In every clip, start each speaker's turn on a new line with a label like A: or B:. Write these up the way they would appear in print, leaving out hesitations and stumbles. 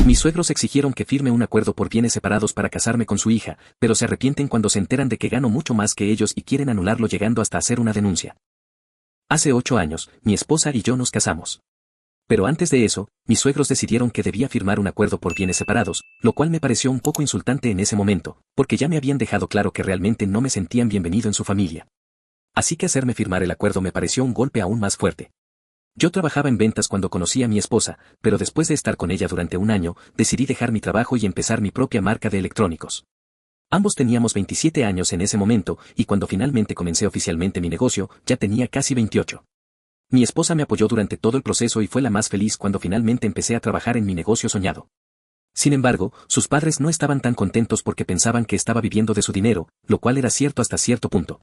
A: Mis suegros exigieron que firme un acuerdo por bienes separados para casarme con su hija, pero se arrepienten cuando se enteran de que gano mucho más que ellos y quieren anularlo llegando hasta hacer una denuncia. Hace 8 años, mi esposa y yo nos casamos. Pero antes de eso, mis suegros decidieron que debía firmar un acuerdo por bienes separados, lo cual me pareció un poco insultante en ese momento, porque ya me habían dejado claro que realmente no me sentían bienvenido en su familia. Así que hacerme firmar el acuerdo me pareció un golpe aún más fuerte. Yo trabajaba en ventas cuando conocí a mi esposa, pero después de estar con ella durante un año, decidí dejar mi trabajo y empezar mi propia marca de electrónicos. Ambos teníamos 27 años en ese momento, y cuando finalmente comencé oficialmente mi negocio, ya tenía casi 28. Mi esposa me apoyó durante todo el proceso y fue la más feliz cuando finalmente empecé a trabajar en mi negocio soñado. Sin embargo, sus padres no estaban tan contentos porque pensaban que estaba viviendo de su dinero, lo cual era cierto hasta cierto punto.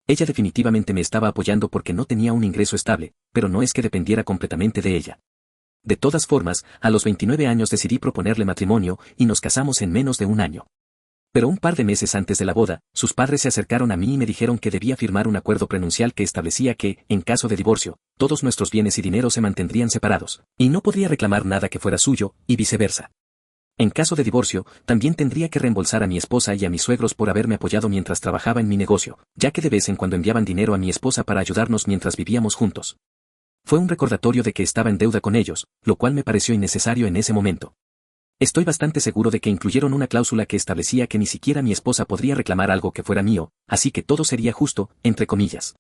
A: Ella definitivamente me estaba apoyando porque no tenía un ingreso estable, pero no es que dependiera completamente de ella. De todas formas, a los 29 años decidí proponerle matrimonio y nos casamos en menos de un año. Pero un par de meses antes de la boda, sus padres se acercaron a mí y me dijeron que debía firmar un acuerdo prenupcial que establecía que, en caso de divorcio, todos nuestros bienes y dinero se mantendrían separados, y no podría reclamar nada que fuera suyo, y viceversa. En caso de divorcio, también tendría que reembolsar a mi esposa y a mis suegros por haberme apoyado mientras trabajaba en mi negocio, ya que de vez en cuando enviaban dinero a mi esposa para ayudarnos mientras vivíamos juntos. Fue un recordatorio de que estaba en deuda con ellos, lo cual me pareció innecesario en ese momento. Estoy bastante seguro de que incluyeron una cláusula que establecía que ni siquiera mi esposa podría reclamar algo que fuera mío, así que todo sería justo, entre comillas.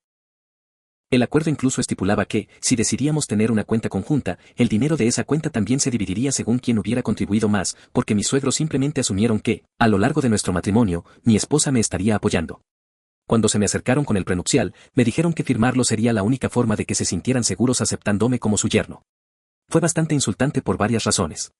A: El acuerdo incluso estipulaba que, si decidíamos tener una cuenta conjunta, el dinero de esa cuenta también se dividiría según quien hubiera contribuido más, porque mis suegros simplemente asumieron que, a lo largo de nuestro matrimonio, mi esposa me estaría apoyando. Cuando se me acercaron con el prenupcial, me dijeron que firmarlo sería la única forma de que se sintieran seguros aceptándome como su yerno. Fue bastante insultante por varias razones.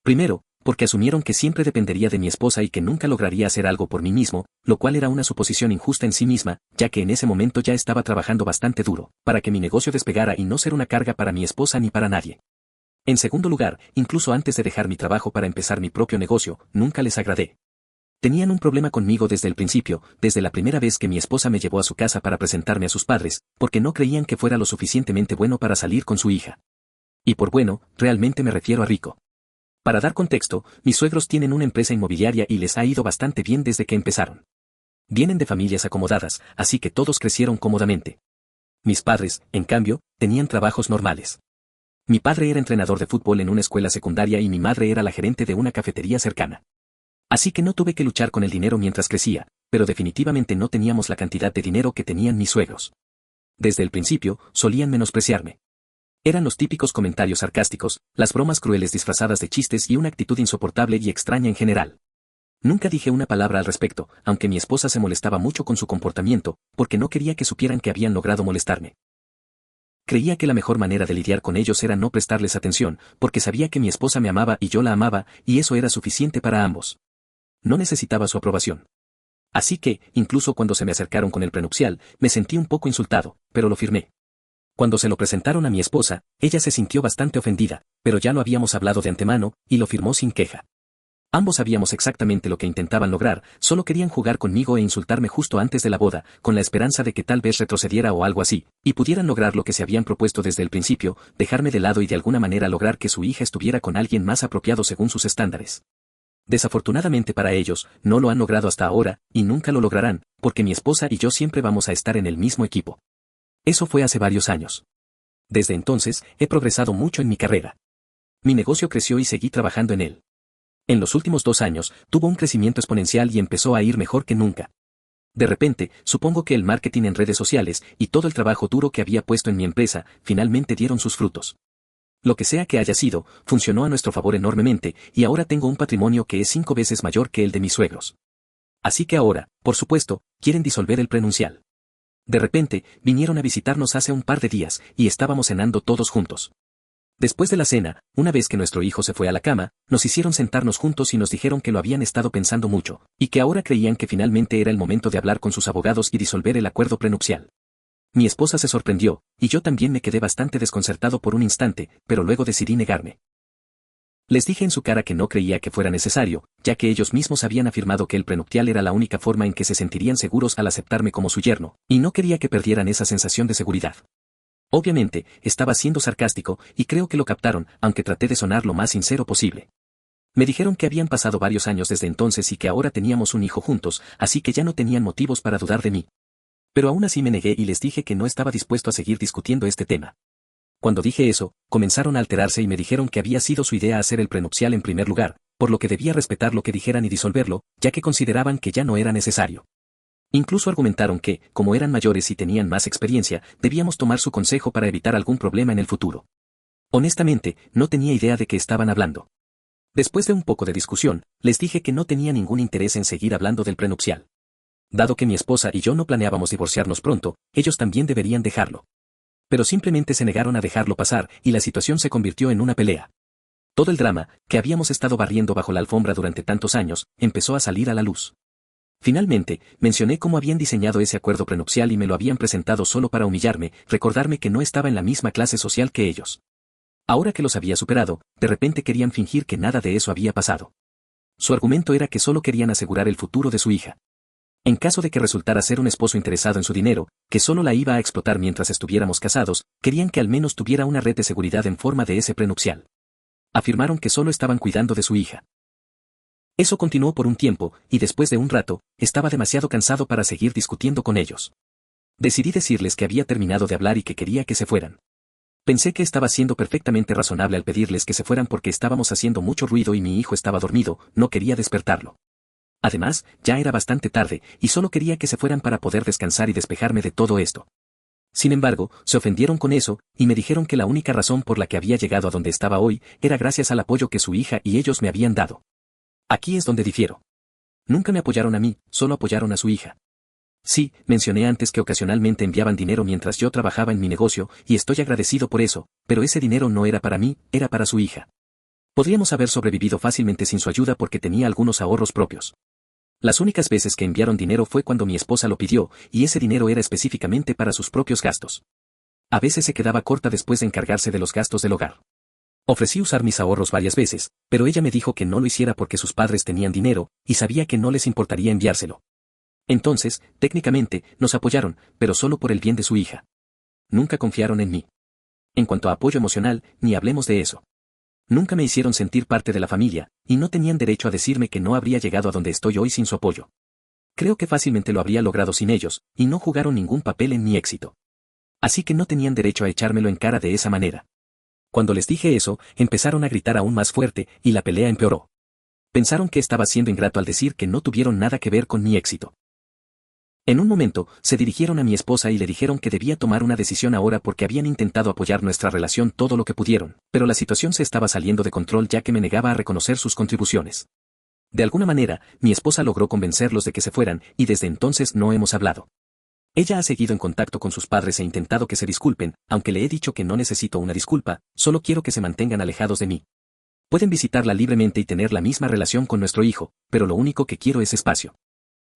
A: Primero, porque asumieron que siempre dependería de mi esposa y que nunca lograría hacer algo por mí mismo, lo cual era una suposición injusta en sí misma, ya que en ese momento ya estaba trabajando bastante duro, para que mi negocio despegara y no ser una carga para mi esposa ni para nadie. En segundo lugar, incluso antes de dejar mi trabajo para empezar mi propio negocio, nunca les agradé. Tenían un problema conmigo desde el principio, desde la primera vez que mi esposa me llevó a su casa para presentarme a sus padres, porque no creían que fuera lo suficientemente bueno para salir con su hija. Y por bueno, realmente me refiero a rico. Para dar contexto, mis suegros tienen una empresa inmobiliaria y les ha ido bastante bien desde que empezaron. Vienen de familias acomodadas, así que todos crecieron cómodamente. Mis padres, en cambio, tenían trabajos normales. Mi padre era entrenador de fútbol en una escuela secundaria y mi madre era la gerente de una cafetería cercana. Así que no tuve que luchar con el dinero mientras crecía, pero definitivamente no teníamos la cantidad de dinero que tenían mis suegros. Desde el principio, solían menospreciarme. Eran los típicos comentarios sarcásticos, las bromas crueles disfrazadas de chistes y una actitud insoportable y extraña en general. Nunca dije una palabra al respecto, aunque mi esposa se molestaba mucho con su comportamiento, porque no quería que supieran que habían logrado molestarme. Creía que la mejor manera de lidiar con ellos era no prestarles atención, porque sabía que mi esposa me amaba y yo la amaba, y eso era suficiente para ambos. No necesitaba su aprobación. Así que, incluso cuando se me acercaron con el prenupcial, me sentí un poco insultado, pero lo firmé. Cuando se lo presentaron a mi esposa, ella se sintió bastante ofendida, pero ya lo habíamos hablado de antemano, y lo firmó sin queja. Ambos sabíamos exactamente lo que intentaban lograr, solo querían jugar conmigo e insultarme justo antes de la boda, con la esperanza de que tal vez retrocediera o algo así, y pudieran lograr lo que se habían propuesto desde el principio, dejarme de lado y de alguna manera lograr que su hija estuviera con alguien más apropiado según sus estándares. Desafortunadamente para ellos, no lo han logrado hasta ahora, y nunca lo lograrán, porque mi esposa y yo siempre vamos a estar en el mismo equipo. Eso fue hace varios años. Desde entonces, he progresado mucho en mi carrera. Mi negocio creció y seguí trabajando en él. En los últimos 2 años, tuvo un crecimiento exponencial y empezó a ir mejor que nunca. De repente, supongo que el marketing en redes sociales y todo el trabajo duro que había puesto en mi empresa, finalmente dieron sus frutos. Lo que sea que haya sido, funcionó a nuestro favor enormemente, y ahora tengo un patrimonio que es 5 veces mayor que el de mis suegros. Así que ahora, por supuesto, quieren disolver el prenupcial. De repente, vinieron a visitarnos hace un par de días, y estábamos cenando todos juntos. Después de la cena, una vez que nuestro hijo se fue a la cama, nos hicieron sentarnos juntos y nos dijeron que lo habían estado pensando mucho, y que ahora creían que finalmente era el momento de hablar con sus abogados y disolver el acuerdo prenupcial. Mi esposa se sorprendió, y yo también me quedé bastante desconcertado por un instante, pero luego decidí negarme. Les dije en su cara que no creía que fuera necesario, ya que ellos mismos habían afirmado que el prenupcial era la única forma en que se sentirían seguros al aceptarme como su yerno, y no quería que perdieran esa sensación de seguridad. Obviamente, estaba siendo sarcástico, y creo que lo captaron, aunque traté de sonar lo más sincero posible. Me dijeron que habían pasado varios años desde entonces y que ahora teníamos un hijo juntos, así que ya no tenían motivos para dudar de mí. Pero aún así me negué y les dije que no estaba dispuesto a seguir discutiendo este tema. Cuando dije eso, comenzaron a alterarse y me dijeron que había sido su idea hacer el prenupcial en primer lugar, por lo que debía respetar lo que dijeran y disolverlo, ya que consideraban que ya no era necesario. Incluso argumentaron que, como eran mayores y tenían más experiencia, debíamos tomar su consejo para evitar algún problema en el futuro. Honestamente, no tenía idea de qué estaban hablando. Después de un poco de discusión, les dije que no tenía ningún interés en seguir hablando del prenupcial. Dado que mi esposa y yo no planeábamos divorciarnos pronto, ellos también deberían dejarlo. Pero simplemente se negaron a dejarlo pasar y la situación se convirtió en una pelea. Todo el drama, que habíamos estado barriendo bajo la alfombra durante tantos años, empezó a salir a la luz. Finalmente, mencioné cómo habían diseñado ese acuerdo prenupcial y me lo habían presentado solo para humillarme, recordarme que no estaba en la misma clase social que ellos. Ahora que los había superado, de repente querían fingir que nada de eso había pasado. Su argumento era que solo querían asegurar el futuro de su hija. En caso de que resultara ser un esposo interesado en su dinero, que solo la iba a explotar mientras estuviéramos casados, querían que al menos tuviera una red de seguridad en forma de ese prenupcial. Afirmaron que solo estaban cuidando de su hija. Eso continuó por un tiempo, y después de un rato, estaba demasiado cansado para seguir discutiendo con ellos. Decidí decirles que había terminado de hablar y que quería que se fueran. Pensé que estaba siendo perfectamente razonable al pedirles que se fueran porque estábamos haciendo mucho ruido y mi hijo estaba dormido, no quería despertarlo. Además, ya era bastante tarde, y solo quería que se fueran para poder descansar y despejarme de todo esto. Sin embargo, se ofendieron con eso, y me dijeron que la única razón por la que había llegado a donde estaba hoy, era gracias al apoyo que su hija y ellos me habían dado. Aquí es donde difiero. Nunca me apoyaron a mí, solo apoyaron a su hija. Sí, mencioné antes que ocasionalmente enviaban dinero mientras yo trabajaba en mi negocio, y estoy agradecido por eso, pero ese dinero no era para mí, era para su hija. Podríamos haber sobrevivido fácilmente sin su ayuda porque tenía algunos ahorros propios. Las únicas veces que enviaron dinero fue cuando mi esposa lo pidió, y ese dinero era específicamente para sus propios gastos. A veces se quedaba corta después de encargarse de los gastos del hogar. Ofrecí usar mis ahorros varias veces, pero ella me dijo que no lo hiciera porque sus padres tenían dinero, y sabía que no les importaría enviárselo. Entonces, técnicamente, nos apoyaron, pero solo por el bien de su hija. Nunca confiaron en mí. En cuanto a apoyo emocional, ni hablemos de eso. Nunca me hicieron sentir parte de la familia, y no tenían derecho a decirme que no habría llegado a donde estoy hoy sin su apoyo. Creo que fácilmente lo habría logrado sin ellos, y no jugaron ningún papel en mi éxito. Así que no tenían derecho a echármelo en cara de esa manera. Cuando les dije eso, empezaron a gritar aún más fuerte, y la pelea empeoró. Pensaron que estaba siendo ingrato al decir que no tuvieron nada que ver con mi éxito. En un momento, se dirigieron a mi esposa y le dijeron que debía tomar una decisión ahora porque habían intentado apoyar nuestra relación todo lo que pudieron, pero la situación se estaba saliendo de control ya que me negaba a reconocer sus contribuciones. De alguna manera, mi esposa logró convencerlos de que se fueran, y desde entonces no hemos hablado. Ella ha seguido en contacto con sus padres e intentado que se disculpen, aunque le he dicho que no necesito una disculpa, solo quiero que se mantengan alejados de mí. Pueden visitarla libremente y tener la misma relación con nuestro hijo, pero lo único que quiero es espacio.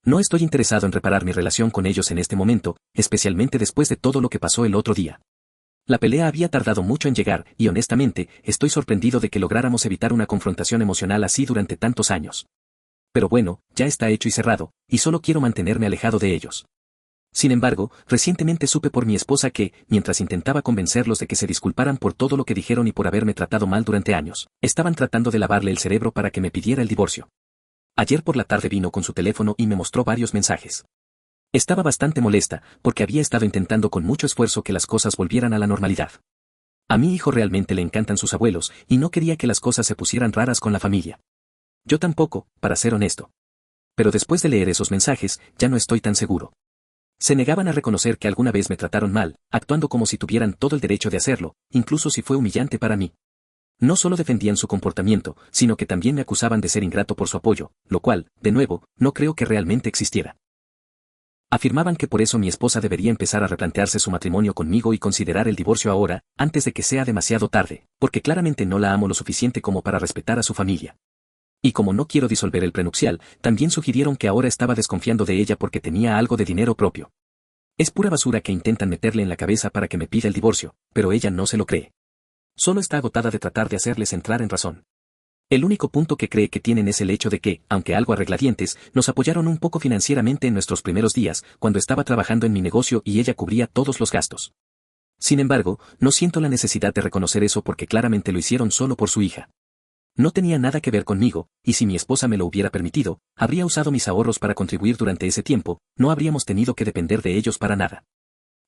A: No estoy interesado en reparar mi relación con ellos en este momento, especialmente después de todo lo que pasó el otro día. La pelea había tardado mucho en llegar, y honestamente, estoy sorprendido de que lográramos evitar una confrontación emocional así durante tantos años. Pero bueno, ya está hecho y cerrado, y solo quiero mantenerme alejado de ellos. Sin embargo, recientemente supe por mi esposa que, mientras intentaba convencerlos de que se disculparan por todo lo que dijeron y por haberme tratado mal durante años, estaban tratando de lavarle el cerebro para que me pidiera el divorcio. Ayer por la tarde vino con su teléfono y me mostró varios mensajes. Estaba bastante molesta, porque había estado intentando con mucho esfuerzo que las cosas volvieran a la normalidad. A mi hijo realmente le encantan sus abuelos, y no quería que las cosas se pusieran raras con la familia. Yo tampoco, para ser honesto. Pero después de leer esos mensajes, ya no estoy tan seguro. Se negaban a reconocer que alguna vez me trataron mal, actuando como si tuvieran todo el derecho de hacerlo, incluso si fue humillante para mí. No solo defendían su comportamiento, sino que también me acusaban de ser ingrato por su apoyo, lo cual, de nuevo, no creo que realmente existiera. Afirmaban que por eso mi esposa debería empezar a replantearse su matrimonio conmigo y considerar el divorcio ahora, antes de que sea demasiado tarde, porque claramente no la amo lo suficiente como para respetar a su familia. Y como no quiero disolver el prenupcial, también sugirieron que ahora estaba desconfiando de ella porque tenía algo de dinero propio. Es pura basura que intentan meterle en la cabeza para que me pida el divorcio, pero ella no se lo cree. Solo está agotada de tratar de hacerles entrar en razón. El único punto que cree que tienen es el hecho de que, aunque algo a regladientes, nos apoyaron un poco financieramente en nuestros primeros días, cuando estaba trabajando en mi negocio y ella cubría todos los gastos. Sin embargo, no siento la necesidad de reconocer eso porque claramente lo hicieron solo por su hija. No tenía nada que ver conmigo, y si mi esposa me lo hubiera permitido, habría usado mis ahorros para contribuir durante ese tiempo, no habríamos tenido que depender de ellos para nada.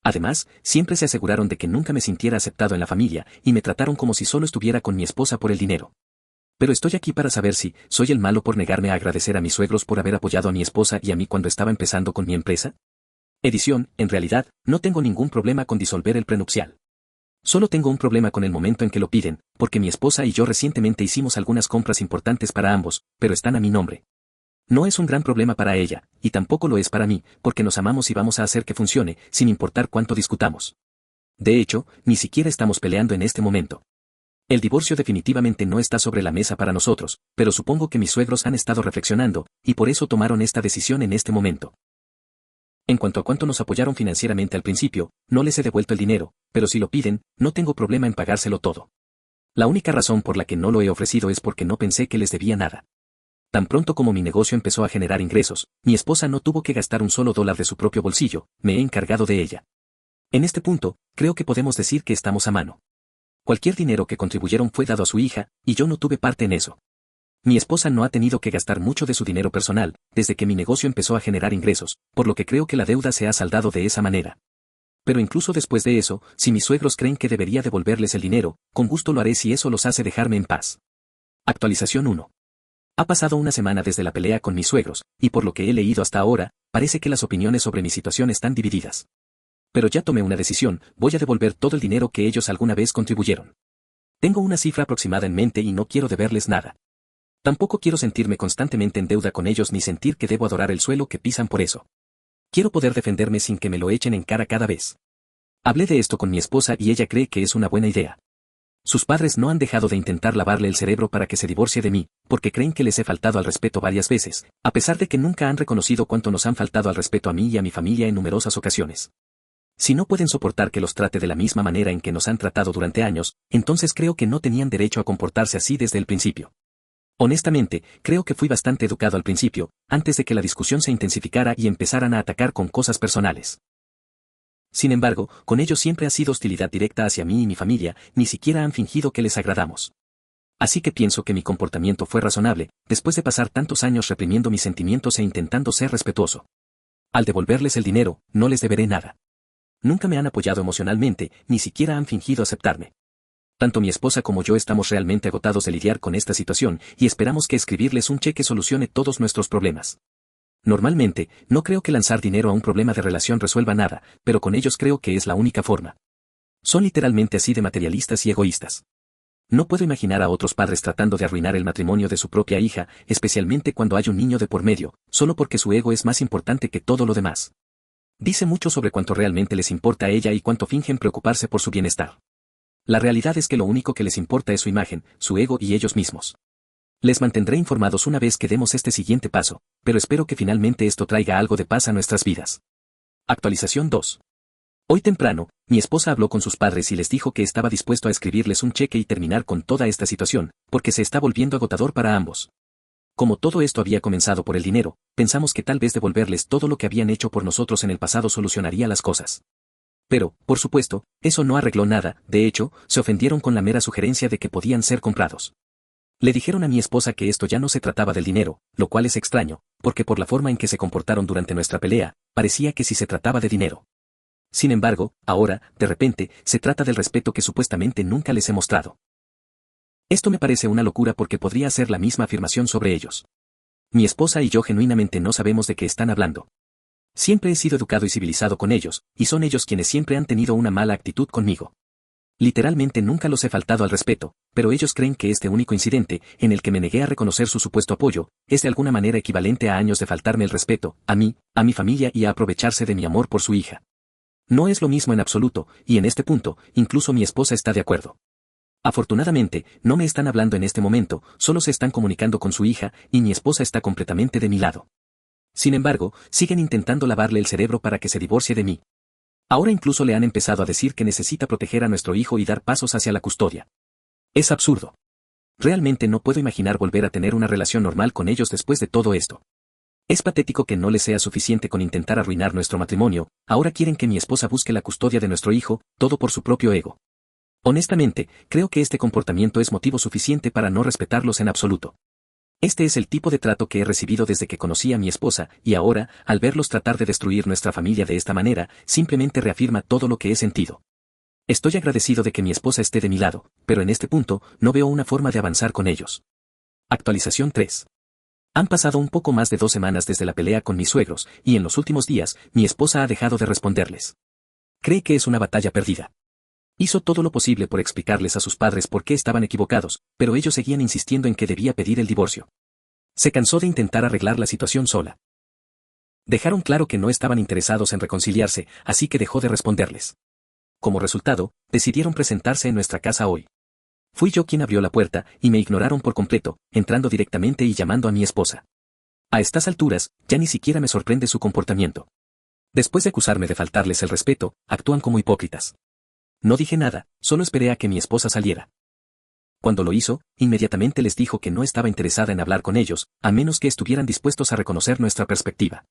A: Además, siempre se aseguraron de que nunca me sintiera aceptado en la familia, y me trataron como si solo estuviera con mi esposa por el dinero. Pero estoy aquí para saber si soy el malo por negarme a agradecer a mis suegros por haber apoyado a mi esposa y a mí cuando estaba empezando con mi empresa. Edición, en realidad, no tengo ningún problema con disolver el prenupcial. Solo tengo un problema con el momento en que lo piden, porque mi esposa y yo recientemente hicimos algunas compras importantes para ambos, pero están a mi nombre. No es un gran problema para ella, y tampoco lo es para mí, porque nos amamos y vamos a hacer que funcione, sin importar cuánto discutamos. De hecho, ni siquiera estamos peleando en este momento. El divorcio definitivamente no está sobre la mesa para nosotros, pero supongo que mis suegros han estado reflexionando, y por eso tomaron esta decisión en este momento. En cuanto a cuánto nos apoyaron financieramente al principio, no les he devuelto el dinero, pero si lo piden, no tengo problema en pagárselo todo. La única razón por la que no lo he ofrecido es porque no pensé que les debía nada. Tan pronto como mi negocio empezó a generar ingresos, mi esposa no tuvo que gastar un solo dólar de su propio bolsillo, me he encargado de ella. En este punto, creo que podemos decir que estamos a mano. Cualquier dinero que contribuyeron fue dado a su hija, y yo no tuve parte en eso. Mi esposa no ha tenido que gastar mucho de su dinero personal, desde que mi negocio empezó a generar ingresos, por lo que creo que la deuda se ha saldado de esa manera. Pero incluso después de eso, si mis suegros creen que debería devolverles el dinero, con gusto lo haré si eso los hace dejarme en paz. Actualización 1. Ha pasado una semana desde la pelea con mis suegros, y por lo que he leído hasta ahora, parece que las opiniones sobre mi situación están divididas. Pero ya tomé una decisión, voy a devolver todo el dinero que ellos alguna vez contribuyeron. Tengo una cifra aproximada en mente y no quiero deberles nada. Tampoco quiero sentirme constantemente en deuda con ellos ni sentir que debo adorar el suelo que pisan por eso. Quiero poder defenderme sin que me lo echen en cara cada vez. Hablé de esto con mi esposa y ella cree que es una buena idea. Sus padres no han dejado de intentar lavarle el cerebro para que se divorcie de mí, porque creen que les he faltado al respeto varias veces, a pesar de que nunca han reconocido cuánto nos han faltado al respeto a mí y a mi familia en numerosas ocasiones. Si no pueden soportar que los trate de la misma manera en que nos han tratado durante años, entonces creo que no tenían derecho a comportarse así desde el principio. Honestamente, creo que fui bastante educado al principio, antes de que la discusión se intensificara y empezaran a atacar con cosas personales. Sin embargo, con ellos siempre ha sido hostilidad directa hacia mí y mi familia, ni siquiera han fingido que les agradamos. Así que pienso que mi comportamiento fue razonable, después de pasar tantos años reprimiendo mis sentimientos e intentando ser respetuoso. Al devolverles el dinero, no les deberé nada. Nunca me han apoyado emocionalmente, ni siquiera han fingido aceptarme. Tanto mi esposa como yo estamos realmente agotados de lidiar con esta situación y esperamos que escribirles un cheque solucione todos nuestros problemas. Normalmente, no creo que lanzar dinero a un problema de relación resuelva nada, pero con ellos creo que es la única forma. Son literalmente así de materialistas y egoístas. No puedo imaginar a otros padres tratando de arruinar el matrimonio de su propia hija, especialmente cuando hay un niño de por medio, solo porque su ego es más importante que todo lo demás. Dice mucho sobre cuánto realmente les importa a ella y cuánto fingen preocuparse por su bienestar. La realidad es que lo único que les importa es su imagen, su ego y ellos mismos. Les mantendré informados una vez que demos este siguiente paso, pero espero que finalmente esto traiga algo de paz a nuestras vidas. Actualización 2. Hoy temprano, mi esposa habló con sus padres y les dijo que estaba dispuesto a escribirles un cheque y terminar con toda esta situación, porque se está volviendo agotador para ambos. Como todo esto había comenzado por el dinero, pensamos que tal vez devolverles todo lo que habían hecho por nosotros en el pasado solucionaría las cosas. Pero, por supuesto, eso no arregló nada, de hecho, se ofendieron con la mera sugerencia de que podían ser comprados. Le dijeron a mi esposa que esto ya no se trataba del dinero, lo cual es extraño, porque por la forma en que se comportaron durante nuestra pelea, parecía que sí se trataba de dinero. Sin embargo, ahora, de repente, se trata del respeto que supuestamente nunca les he mostrado. Esto me parece una locura porque podría hacer la misma afirmación sobre ellos. Mi esposa y yo genuinamente no sabemos de qué están hablando. Siempre he sido educado y civilizado con ellos, y son ellos quienes siempre han tenido una mala actitud conmigo. Literalmente nunca los he faltado al respeto, pero ellos creen que este único incidente, en el que me negué a reconocer su supuesto apoyo, es de alguna manera equivalente a años de faltarme el respeto, a mí, a mi familia y a aprovecharse de mi amor por su hija. No es lo mismo en absoluto, y en este punto, incluso mi esposa está de acuerdo. Afortunadamente, no me están hablando en este momento, solo se están comunicando con su hija, y mi esposa está completamente de mi lado. Sin embargo, siguen intentando lavarle el cerebro para que se divorcie de mí. Ahora incluso le han empezado a decir que necesita proteger a nuestro hijo y dar pasos hacia la custodia. Es absurdo. Realmente no puedo imaginar volver a tener una relación normal con ellos después de todo esto. Es patético que no les sea suficiente con intentar arruinar nuestro matrimonio, ahora quieren que mi esposa busque la custodia de nuestro hijo, todo por su propio ego. Honestamente, creo que este comportamiento es motivo suficiente para no respetarlos en absoluto. Este es el tipo de trato que he recibido desde que conocí a mi esposa, y ahora, al verlos tratar de destruir nuestra familia de esta manera, simplemente reafirma todo lo que he sentido. Estoy agradecido de que mi esposa esté de mi lado, pero en este punto, no veo una forma de avanzar con ellos. Actualización 3. Han pasado un poco más de 2 semanas desde la pelea con mis suegros, y en los últimos días, mi esposa ha dejado de responderles. Cree que es una batalla perdida. Hizo todo lo posible por explicarles a sus padres por qué estaban equivocados, pero ellos seguían insistiendo en que debía pedir el divorcio. Se cansó de intentar arreglar la situación sola. Dejaron claro que no estaban interesados en reconciliarse, así que dejó de responderles. Como resultado, decidieron presentarse en nuestra casa hoy. Fui yo quien abrió la puerta, y me ignoraron por completo, entrando directamente y llamando a mi esposa. A estas alturas, ya ni siquiera me sorprende su comportamiento. Después de acusarme de faltarles el respeto, actúan como hipócritas. No dije nada, solo esperé a que mi esposa saliera. Cuando lo hizo, inmediatamente les dijo que no estaba interesada en hablar con ellos, a menos que estuvieran dispuestos a reconocer nuestra perspectiva.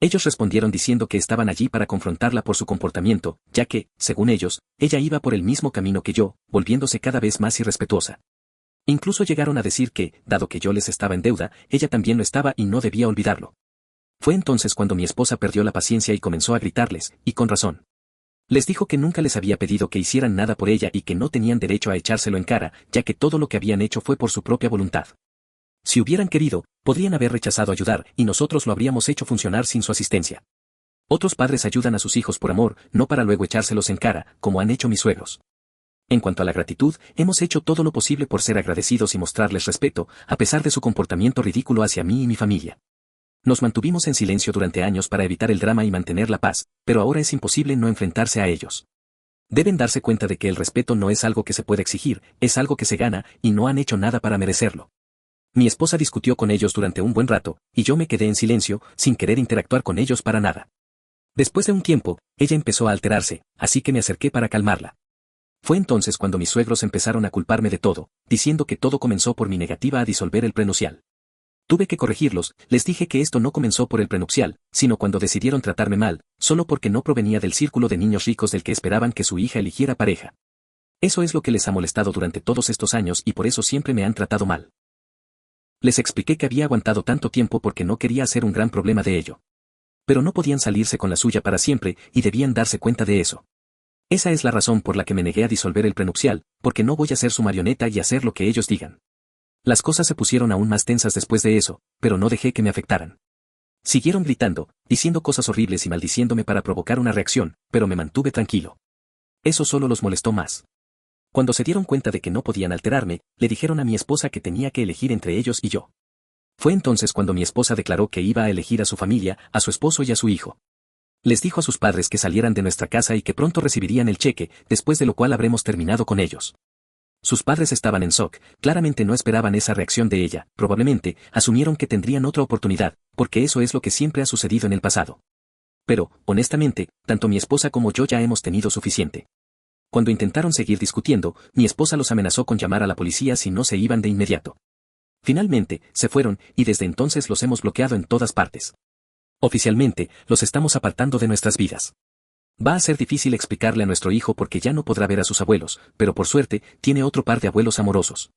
A: Ellos respondieron diciendo que estaban allí para confrontarla por su comportamiento, ya que, según ellos, ella iba por el mismo camino que yo, volviéndose cada vez más irrespetuosa. Incluso llegaron a decir que, dado que yo les estaba en deuda, ella también lo estaba y no debía olvidarlo. Fue entonces cuando mi esposa perdió la paciencia y comenzó a gritarles, y con razón. Les dijo que nunca les había pedido que hicieran nada por ella y que no tenían derecho a echárselo en cara, ya que todo lo que habían hecho fue por su propia voluntad. Si hubieran querido, podrían haber rechazado ayudar y nosotros lo habríamos hecho funcionar sin su asistencia. Otros padres ayudan a sus hijos por amor, no para luego echárselos en cara, como han hecho mis suegros. En cuanto a la gratitud, hemos hecho todo lo posible por ser agradecidos y mostrarles respeto, a pesar de su comportamiento ridículo hacia mí y mi familia. Nos mantuvimos en silencio durante años para evitar el drama y mantener la paz, pero ahora es imposible no enfrentarse a ellos. Deben darse cuenta de que el respeto no es algo que se puede exigir, es algo que se gana, y no han hecho nada para merecerlo. Mi esposa discutió con ellos durante un buen rato, y yo me quedé en silencio, sin querer interactuar con ellos para nada. Después de un tiempo, ella empezó a alterarse, así que me acerqué para calmarla. Fue entonces cuando mis suegros empezaron a culparme de todo, diciendo que todo comenzó por mi negativa a disolver el prenupcial. Tuve que corregirlos, les dije que esto no comenzó por el prenupcial, sino cuando decidieron tratarme mal, solo porque no provenía del círculo de niños ricos del que esperaban que su hija eligiera pareja. Eso es lo que les ha molestado durante todos estos años y por eso siempre me han tratado mal. Les expliqué que había aguantado tanto tiempo porque no quería hacer un gran problema de ello. Pero no podían salirse con la suya para siempre y debían darse cuenta de eso. Esa es la razón por la que me negué a disolver el prenupcial, porque no voy a ser su marioneta y hacer lo que ellos digan. Las cosas se pusieron aún más tensas después de eso, pero no dejé que me afectaran. Siguieron gritando, diciendo cosas horribles y maldiciéndome para provocar una reacción, pero me mantuve tranquilo. Eso solo los molestó más. Cuando se dieron cuenta de que no podían alterarme, le dijeron a mi esposa que tenía que elegir entre ellos y yo. Fue entonces cuando mi esposa declaró que iba a elegir a su familia, a su esposo y a su hijo. Les dijo a sus padres que salieran de nuestra casa y que pronto recibirían el cheque, después de lo cual habremos terminado con ellos. Sus padres estaban en shock, claramente no esperaban esa reacción de ella, probablemente, asumieron que tendrían otra oportunidad, porque eso es lo que siempre ha sucedido en el pasado. Pero, honestamente, tanto mi esposa como yo ya hemos tenido suficiente. Cuando intentaron seguir discutiendo, mi esposa los amenazó con llamar a la policía si no se iban de inmediato. Finalmente, se fueron, y desde entonces los hemos bloqueado en todas partes. Oficialmente, los estamos apartando de nuestras vidas. Va a ser difícil explicarle a nuestro hijo porque ya no podrá ver a sus abuelos, pero por suerte, tiene otro par de abuelos amorosos.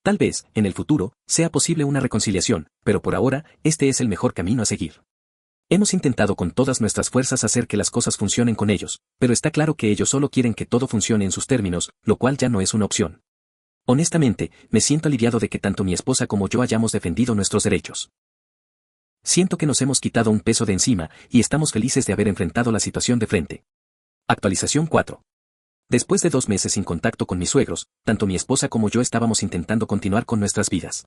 A: Tal vez, en el futuro, sea posible una reconciliación, pero por ahora, este es el mejor camino a seguir. Hemos intentado con todas nuestras fuerzas hacer que las cosas funcionen con ellos, pero está claro que ellos solo quieren que todo funcione en sus términos, lo cual ya no es una opción. Honestamente, me siento aliviado de que tanto mi esposa como yo hayamos defendido nuestros derechos. Siento que nos hemos quitado un peso de encima y estamos felices de haber enfrentado la situación de frente. Actualización 4. Después de 2 meses sin contacto con mis suegros, tanto mi esposa como yo estábamos intentando continuar con nuestras vidas.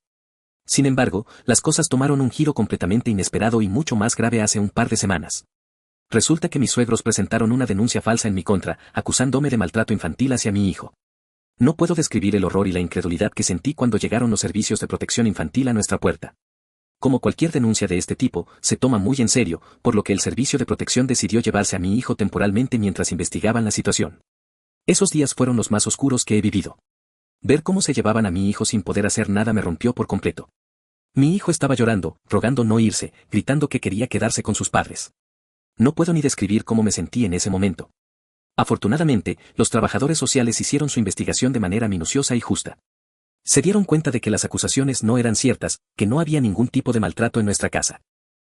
A: Sin embargo, las cosas tomaron un giro completamente inesperado y mucho más grave hace un par de semanas. Resulta que mis suegros presentaron una denuncia falsa en mi contra, acusándome de maltrato infantil hacia mi hijo. No puedo describir el horror y la incredulidad que sentí cuando llegaron los servicios de protección infantil a nuestra puerta. Como cualquier denuncia de este tipo, se toma muy en serio, por lo que el servicio de protección decidió llevarse a mi hijo temporalmente mientras investigaban la situación. Esos días fueron los más oscuros que he vivido. Ver cómo se llevaban a mi hijo sin poder hacer nada me rompió por completo. Mi hijo estaba llorando, rogando no irse, gritando que quería quedarse con sus padres. No puedo ni describir cómo me sentí en ese momento. Afortunadamente, los trabajadores sociales hicieron su investigación de manera minuciosa y justa. Se dieron cuenta de que las acusaciones no eran ciertas, que no había ningún tipo de maltrato en nuestra casa.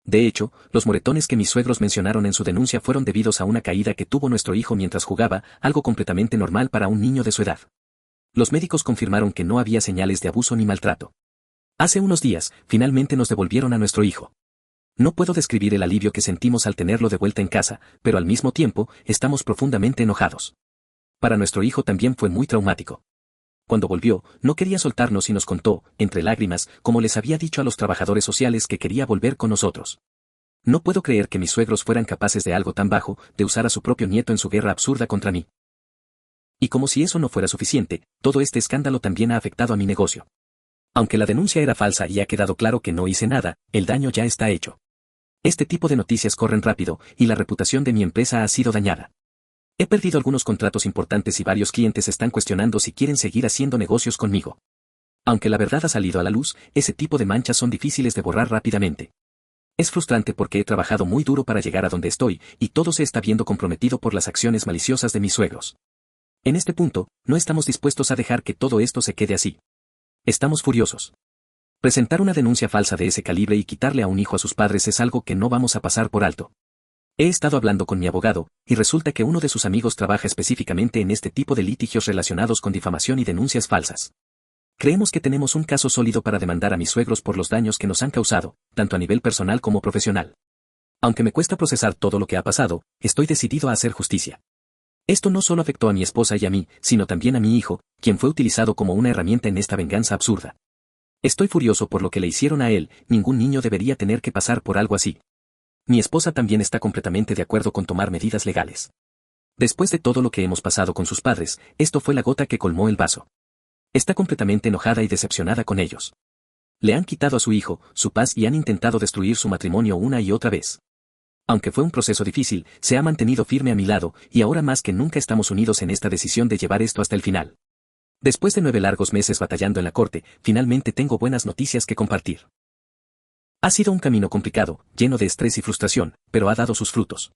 A: De hecho, los moretones que mis suegros mencionaron en su denuncia fueron debidos a una caída que tuvo nuestro hijo mientras jugaba, algo completamente normal para un niño de su edad. Los médicos confirmaron que no había señales de abuso ni maltrato. Hace unos días, finalmente nos devolvieron a nuestro hijo. No puedo describir el alivio que sentimos al tenerlo de vuelta en casa, pero al mismo tiempo, estamos profundamente enojados. Para nuestro hijo también fue muy traumático. Cuando volvió, no quería soltarnos y nos contó, entre lágrimas, como les había dicho a los trabajadores sociales que quería volver con nosotros. No puedo creer que mis suegros fueran capaces de algo tan bajo, de usar a su propio nieto en su guerra absurda contra mí. Y como si eso no fuera suficiente, todo este escándalo también ha afectado a mi negocio. Aunque la denuncia era falsa y ha quedado claro que no hice nada, el daño ya está hecho. Este tipo de noticias corren rápido, y la reputación de mi empresa ha sido dañada. He perdido algunos contratos importantes y varios clientes están cuestionando si quieren seguir haciendo negocios conmigo. Aunque la verdad ha salido a la luz, ese tipo de manchas son difíciles de borrar rápidamente. Es frustrante porque he trabajado muy duro para llegar a donde estoy, y todo se está viendo comprometido por las acciones maliciosas de mis suegros. En este punto, no estamos dispuestos a dejar que todo esto se quede así. Estamos furiosos. Presentar una denuncia falsa de ese calibre y quitarle a un hijo a sus padres es algo que no vamos a pasar por alto. He estado hablando con mi abogado, y resulta que uno de sus amigos trabaja específicamente en este tipo de litigios relacionados con difamación y denuncias falsas. Creemos que tenemos un caso sólido para demandar a mis suegros por los daños que nos han causado, tanto a nivel personal como profesional. Aunque me cuesta procesar todo lo que ha pasado, estoy decidido a hacer justicia. Esto no solo afectó a mi esposa y a mí, sino también a mi hijo, quien fue utilizado como una herramienta en esta venganza absurda. Estoy furioso por lo que le hicieron a él, ningún niño debería tener que pasar por algo así. Mi esposa también está completamente de acuerdo con tomar medidas legales. Después de todo lo que hemos pasado con sus padres, esto fue la gota que colmó el vaso. Está completamente enojada y decepcionada con ellos. Le han quitado a su hijo, su paz y han intentado destruir su matrimonio una y otra vez. Aunque fue un proceso difícil, se ha mantenido firme a mi lado, y ahora más que nunca estamos unidos en esta decisión de llevar esto hasta el final. Después de 9 largos meses batallando en la corte, finalmente tengo buenas noticias que compartir. Ha sido un camino complicado, lleno de estrés y frustración, pero ha dado sus frutos.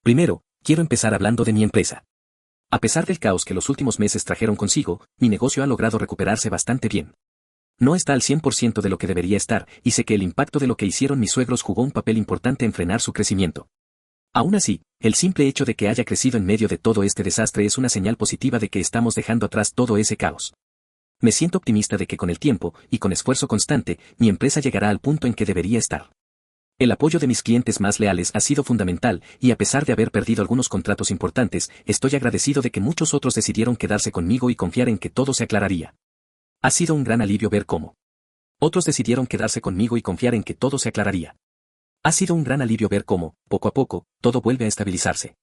A: Primero, quiero empezar hablando de mi empresa. A pesar del caos que los últimos meses trajeron consigo, mi negocio ha logrado recuperarse bastante bien. No está al 100% de lo que debería estar, y sé que el impacto de lo que hicieron mis suegros jugó un papel importante en frenar su crecimiento. Aún así, el simple hecho de que haya crecido en medio de todo este desastre es una señal positiva de que estamos dejando atrás todo ese caos. Me siento optimista de que con el tiempo, y con esfuerzo constante, mi empresa llegará al punto en que debería estar. El apoyo de mis clientes más leales ha sido fundamental, y a pesar de haber perdido algunos contratos importantes, estoy agradecido de que muchos otros decidieron quedarse conmigo y confiar en que todo se aclararía. Ha sido un gran alivio ver cómo otros decidieron quedarse conmigo y confiar en que todo se aclararía. Ha sido un gran alivio ver cómo, poco a poco, todo vuelve a estabilizarse.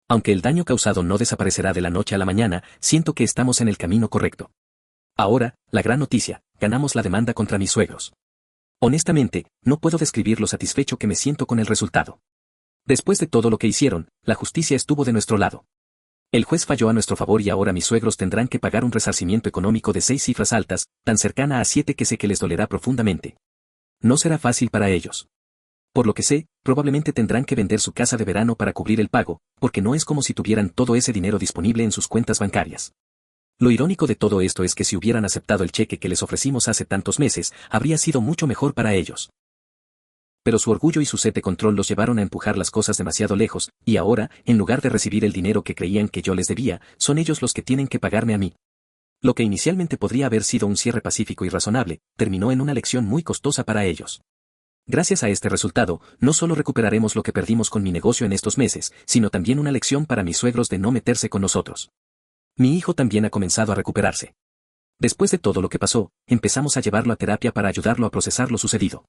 A: Aunque el daño causado no desaparecerá de la noche a la mañana, siento que estamos en el camino correcto. Ahora, la gran noticia, ganamos la demanda contra mis suegros. Honestamente, no puedo describir lo satisfecho que me siento con el resultado. Después de todo lo que hicieron, la justicia estuvo de nuestro lado. El juez falló a nuestro favor y ahora mis suegros tendrán que pagar un resarcimiento económico de 6 cifras altas, tan cercana a 7 que sé que les dolerá profundamente. No será fácil para ellos. Por lo que sé, probablemente tendrán que vender su casa de verano para cubrir el pago, porque no es como si tuvieran todo ese dinero disponible en sus cuentas bancarias. Lo irónico de todo esto es que si hubieran aceptado el cheque que les ofrecimos hace tantos meses, habría sido mucho mejor para ellos. Pero su orgullo y su sed de control los llevaron a empujar las cosas demasiado lejos, y ahora, en lugar de recibir el dinero que creían que yo les debía, son ellos los que tienen que pagarme a mí. Lo que inicialmente podría haber sido un cierre pacífico y razonable, terminó en una lección muy costosa para ellos. Gracias a este resultado, no solo recuperaremos lo que perdimos con mi negocio en estos meses, sino también una lección para mis suegros de no meterse con nosotros. Mi hijo también ha comenzado a recuperarse. Después de todo lo que pasó, empezamos a llevarlo a terapia para ayudarlo a procesar lo sucedido.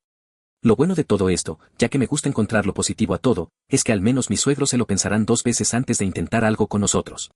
A: Lo bueno de todo esto, ya que me gusta encontrar lo positivo a todo, es que al menos mis suegros se lo pensarán 2 veces antes de intentar algo con nosotros.